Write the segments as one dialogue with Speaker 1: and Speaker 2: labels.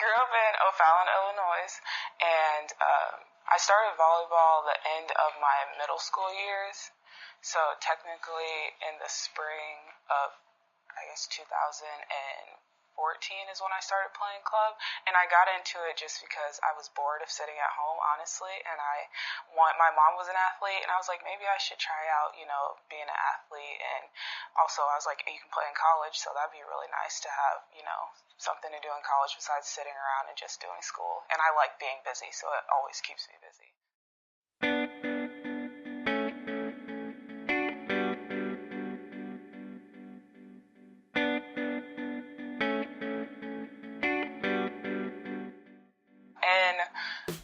Speaker 1: grew up in O'Fallon, Illinois, and I started volleyball the end of my middle school years. So technically in the spring of, I guess, 2014 is when I started playing club. And I got into it just because I was bored of sitting at home, honestly. And my mom was an athlete, and I was like, maybe I should try out, being an athlete. And also I was like, you can play in college, so that'd be really nice to have, something to do in college besides sitting around and just doing school. And I like being busy, so it always keeps me busy.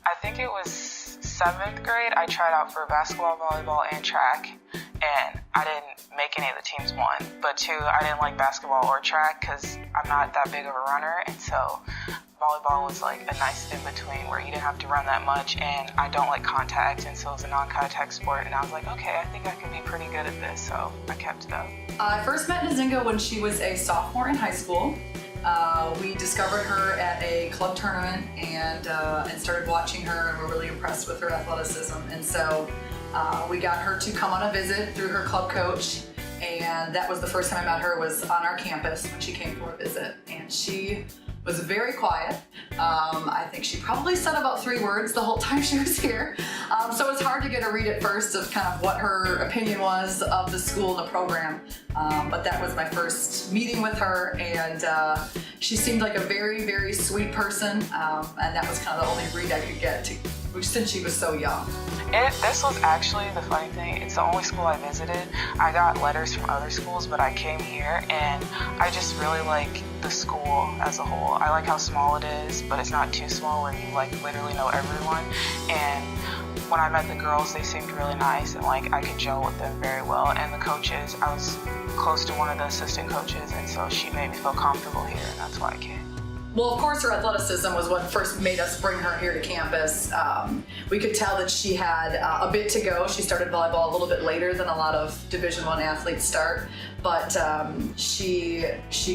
Speaker 1: I think it was 7th grade, I tried out for basketball, volleyball, and track, and I didn't make any of the teams, 1. But 2, I didn't like basketball or track because I'm not that big of a runner, and so volleyball was like a nice in-between where you didn't have to run that much, and I don't like contact, and so it was a non-contact sport, and I was like, okay, I think I could be pretty good at this, so I kept it up.
Speaker 2: I first met Nzingha when she was a sophomore in high school. We discovered her at a club tournament and started watching her, and were really impressed with her athleticism. And so we got her to come on a visit through her club coach, and that was the first time I met her, was on our campus when she came for a visit. And she was very quiet. I think she probably said about 3 words the whole time she was here. So it's hard to get a read at first of kind of what her opinion was of the school and the program. But that was my first meeting with her, and she seemed like a very, very sweet person. And that was kind of the only read I could get since she was so young.
Speaker 1: This was actually the funny thing. It's the only school I visited. I got letters from other schools, but I came here, and I just really like the school as a whole. I like how small it is, but it's not too small where you literally know everyone. And when I met the girls, they seemed really nice, and I could gel with them very well. And the coaches, I was close to one of the assistant coaches, and so she made me feel comfortable here, and that's why I came.
Speaker 2: Well, of course, her athleticism was what first made us bring her here to campus. We could tell that she had a bit to go. She started volleyball a little bit later than a lot of Division I athletes start, but she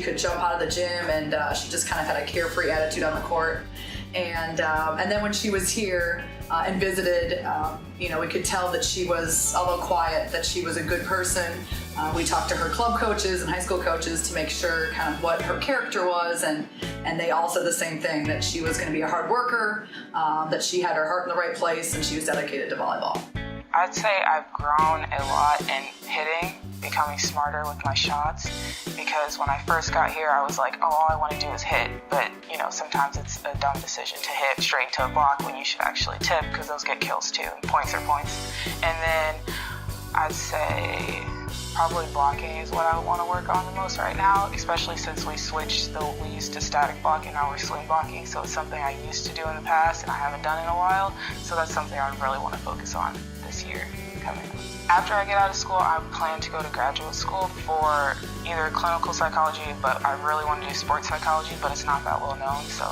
Speaker 2: could jump out of the gym, and she just kind of had a carefree attitude on the court. And then when she was here and visited, we could tell that she was, although quiet, that she was a good person. We talked to her club coaches and high school coaches to make sure kind of what her character was, and they all said the same thing, that she was going to be a hard worker, that she had her heart in the right place, and she was dedicated to volleyball.
Speaker 1: I'd say I've grown a lot in hitting, becoming smarter with my shots, because when I first got here, I was like, all I want to do is hit, but sometimes it's a dumb decision to hit straight to a block when you should actually tip, because those get kills too. Points are points. And then I'd say probably blocking is what I want to work on the most right now, especially since we switched. We used to static blocking, now we're swing blocking, so it's something I used to do in the past and I haven't done in a while, so that's something I really want to focus on this year coming up. After I get out of school, I plan to go to graduate school for either clinical psychology, but I really want to do sports psychology, but it's not that well known, so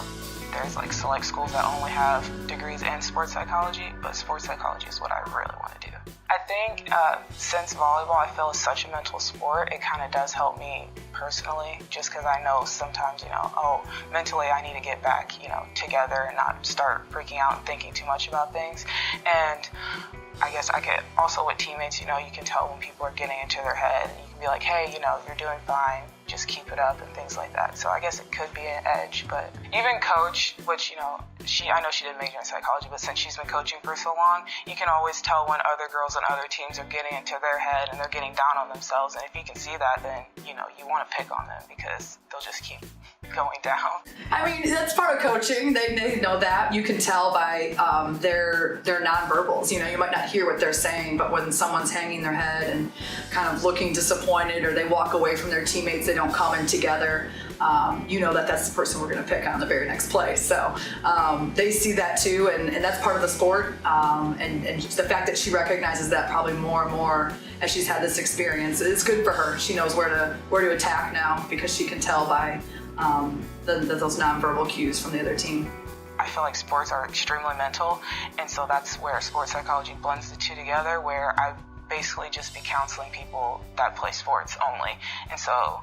Speaker 1: there's select schools that only have degrees in sports psychology, but sports psychology is what I really want to do. I think since volleyball I feel is such a mental sport, it kind of does help me personally, just because I know sometimes, mentally I need to get back, together and not start freaking out and thinking too much about things. And I guess I could also, with teammates, you can tell when people are getting into their head, and you can be like, hey, you're doing fine, just keep it up and things like that. So I guess it could be an edge, but even coach, which, I know she didn't major in psychology, but since she's been coaching for so long, you can always tell when other girls and other teams are getting into their head and they're getting down on themselves. And if you can see that, then, you want to pick on them because they'll just keep going down.
Speaker 2: I mean, that's part of coaching. They know that. You can tell by their nonverbals. You might not hear what they're saying, but when someone's hanging their head and kind of looking disappointed, or they walk away from their teammates, they don't come in together, that's the person we're going to pick on the very next play. So they see that too, and that's part of the sport. And the fact that she recognizes that probably more and more as she's had this experience, it's good for her. She knows where to attack now, because she can tell by those nonverbal cues from the other team.
Speaker 1: I feel like sports are extremely mental, and so that's where sports psychology blends the two together, where I've basically just be counseling people that play sports only. And so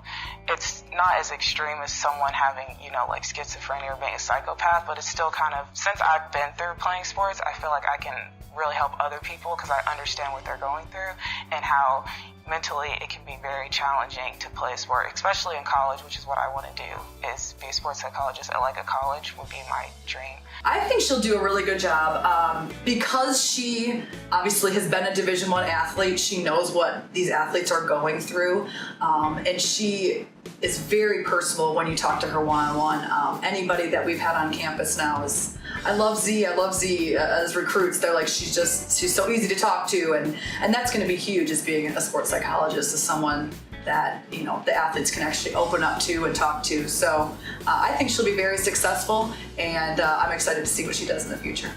Speaker 1: it's not as extreme as someone having, like schizophrenia or being a psychopath, but it's still kind of, since I've been through playing sports, I feel like I can really help other people because I understand what they're going through and how mentally it can be very challenging to play a sport, especially in college, which is what I want to do, is be a sports psychologist at like a college would be my dream.
Speaker 2: I think she'll do a really good job because she obviously has been a Division I athlete. She knows what these athletes are going through, and she is very personable when you talk to her one-on-one. Anybody that we've had on campus now is, I love Z as recruits. They're like, she's so easy to talk to, and that's going to be huge as being a sports psychologist, as someone that the athletes can actually open up to and talk to. So I think she'll be very successful, and I'm excited to see what she does in the future.